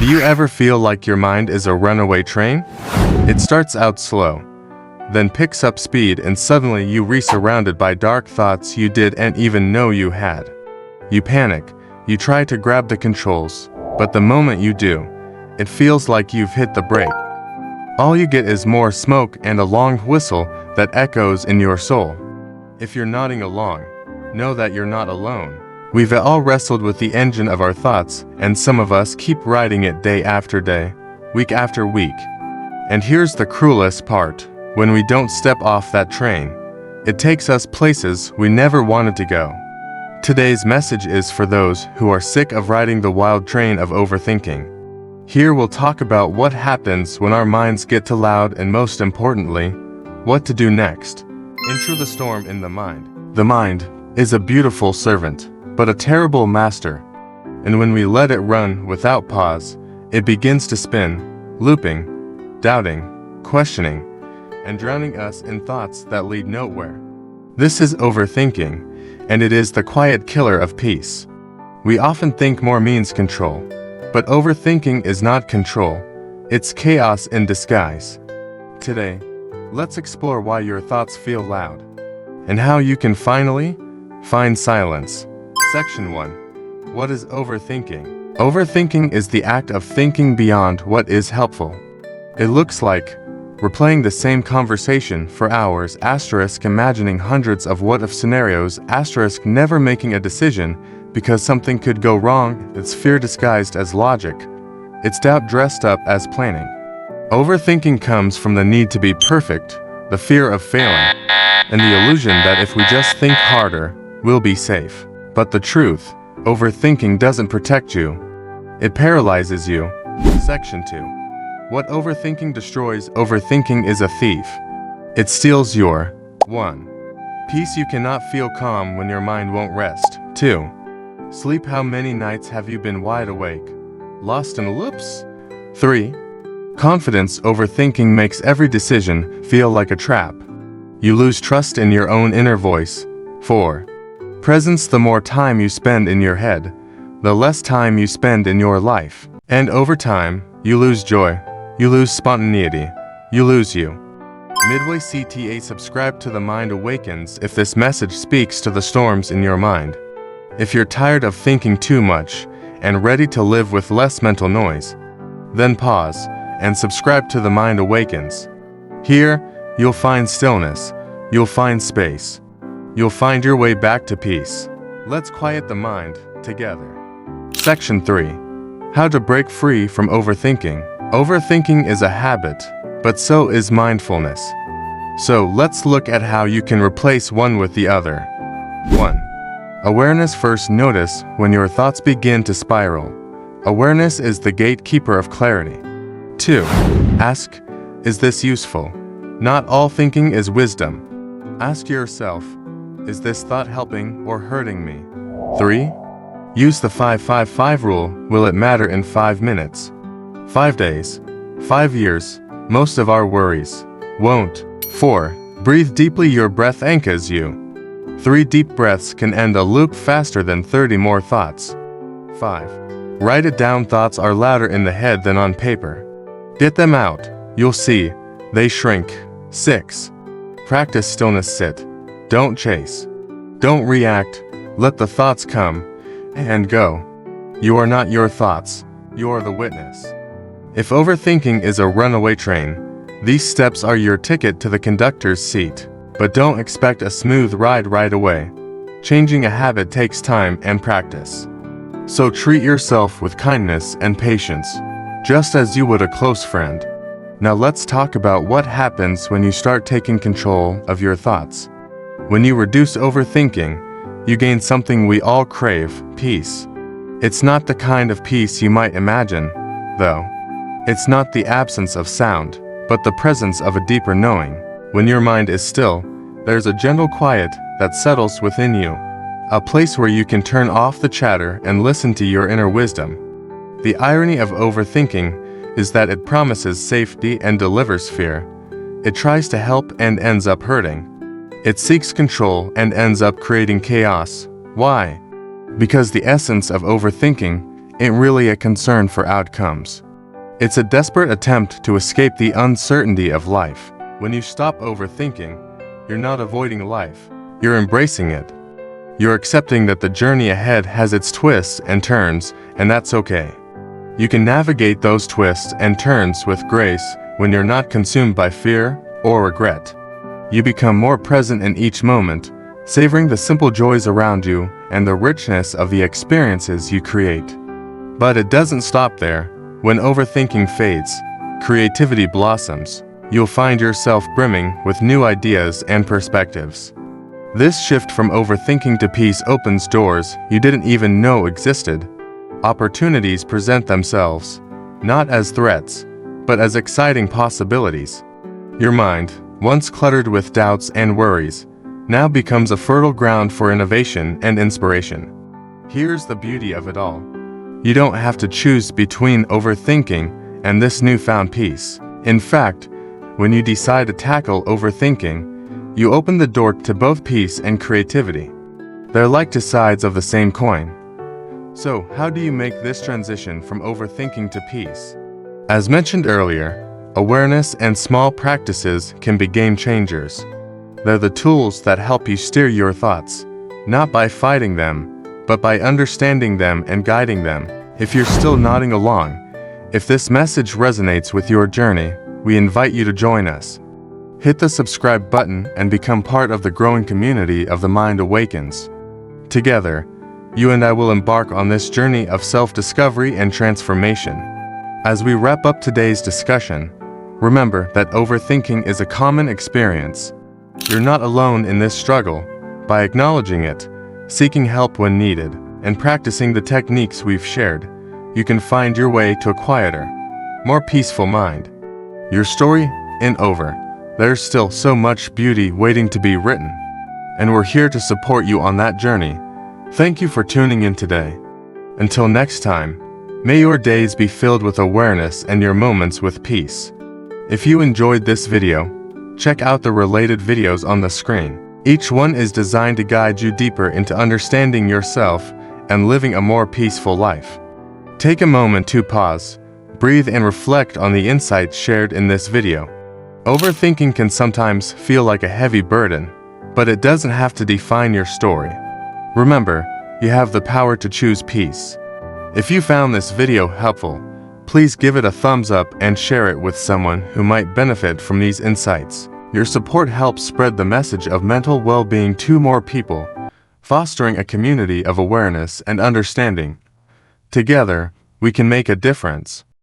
Do you ever feel like your mind is a runaway train? It starts out slow, then picks up speed, and suddenly you are surrounded by dark thoughts you didn't even know you had. You panic, you try to grab the controls, but the moment you do, it feels like you've hit the brake. All you get is more smoke and a long whistle that echoes in your soul. If you're nodding along, know that you're not alone. We've all wrestled with the engine of our thoughts, and some of us keep riding it day after day, week after week. And here's the cruelest part. When we don't step off that train, it takes us places we never wanted to go. Today's message is for those who are sick of riding the wild train of overthinking. Here we'll talk about what happens when our minds get too loud, and most importantly, what to do next. Enter the storm in the mind. The mind is a beautiful servant, but a terrible master. And when we let it run without pause, it begins to spin, looping, doubting, questioning, and drowning us in thoughts that lead nowhere. This is overthinking, and it is the quiet killer of peace. We often think more means control, but overthinking is not control, it's chaos in disguise. Today, let's explore why your thoughts feel loud, and how you can finally find silence. Section 1. What is overthinking? Overthinking is the act of thinking beyond what is helpful. It looks like replaying the same conversation for hours, imagining hundreds of what-if scenarios, never making a decision because something could go wrong. It's fear disguised as logic. It's doubt dressed up as planning. Overthinking comes from the need to be perfect, the fear of failing, and the illusion that if we just think harder, we'll be safe. But the truth, overthinking doesn't protect you. It paralyzes you. Section 2. What overthinking destroys. Overthinking is a thief. It steals your 1. Peace. You cannot feel calm when your mind won't rest. 2. Sleep. How many nights have you been wide awake, lost in loops? 3. Confidence. Overthinking makes every decision feel like a trap. You lose trust in your own inner voice. 4. Presence. The more time you spend in your head, the less time you spend in your life. And over time, you lose joy. You lose spontaneity. You lose you. Midway CTA. Subscribe to the Mind Awakens if this message speaks to the storms in your mind. If you're tired of thinking too much and ready to live with less mental noise, then pause and subscribe to the Mind Awakens. Here, you'll find stillness. You'll find space. You'll find your way back to peace. Let's quiet the mind together. Section 3. How to break free from overthinking. Overthinking is a habit, but so is mindfulness. So let's look at how you can replace one with the other. 1. Awareness. First, notice when your thoughts begin to spiral. Awareness is the gatekeeper of clarity. 2. Ask, is this useful? Not all thinking is wisdom. Ask yourself, is this thought helping or hurting me? 3. Use the 5-5-5 rule. Will it matter in 5 minutes? 5 days, 5 years, most of our worries won't. 4. Breathe deeply. Your breath anchors you. 3 deep breaths can end a loop faster than 30 more thoughts. 5. Write it down. Thoughts are louder in the head than on paper. Get them out. You'll see, they shrink. 6. Practice stillness. Sit. Don't chase. Don't react. Let the thoughts come and go. You are not your thoughts. You are the witness. If overthinking is a runaway train, these steps are your ticket to the conductor's seat. But don't expect a smooth ride right away. Changing a habit takes time and practice. So treat yourself with kindness and patience, just as you would a close friend. Now let's talk about what happens when you start taking control of your thoughts. When you reduce overthinking, you gain something we all crave: peace. It's not the kind of peace you might imagine, though. It's not the absence of sound, but the presence of a deeper knowing. When your mind is still, there's a gentle quiet that settles within you, a place where you can turn off the chatter and listen to your inner wisdom. The irony of overthinking is that it promises safety and delivers fear. It tries to help and ends up hurting. It seeks control and ends up creating chaos. Why? Because the essence of overthinking ain't really a concern for outcomes. It's a desperate attempt to escape the uncertainty of life. When you stop overthinking, you're not avoiding life, you're embracing it. You're accepting that the journey ahead has its twists and turns, and that's okay. You can navigate those twists and turns with grace when you're not consumed by fear or regret. You become more present in each moment, savoring the simple joys around you and the richness of the experiences you create. But it doesn't stop there. When overthinking fades, creativity blossoms. You'll find yourself brimming with new ideas and perspectives. This shift from overthinking to peace opens doors you didn't even know existed. Opportunities present themselves, not as threats, but as exciting possibilities. Your mind, once cluttered with doubts and worries, now becomes a fertile ground for innovation and inspiration. Here's the beauty of it all. You don't have to choose between overthinking and this newfound peace. In fact, when you decide to tackle overthinking, you open the door to both peace and creativity. They're like two sides of the same coin. So, how do you make this transition from overthinking to peace? As mentioned earlier, awareness and small practices can be game changers. They're the tools that help you steer your thoughts, not by fighting them, but by understanding them and guiding them. If you're still nodding along, if this message resonates with your journey, we invite you to join us. Hit the subscribe button and become part of the growing community of the Mind Awakens. Together, you and I will embark on this journey of self-discovery and transformation. As we wrap up today's discussion, remember that overthinking is a common experience. You're not alone in this struggle. By acknowledging it, seeking help when needed, and practicing the techniques we've shared, you can find your way to a quieter, more peaceful mind. Your story ain't over. There's still so much beauty waiting to be written, and we're here to support you on that journey. Thank you for tuning in today. Until next time, may your days be filled with awareness and your moments with peace. If you enjoyed this video, check out the related videos on the screen. Each one is designed to guide you deeper into understanding yourself and living a more peaceful life. Take a moment to pause, breathe and reflect on the insights shared in this video. Overthinking can sometimes feel like a heavy burden, but it doesn't have to define your story. Remember, you have the power to choose peace. If you found this video helpful, please give it a thumbs up and share it with someone who might benefit from these insights. Your support helps spread the message of mental well-being to more people, fostering a community of awareness and understanding. Together, we can make a difference.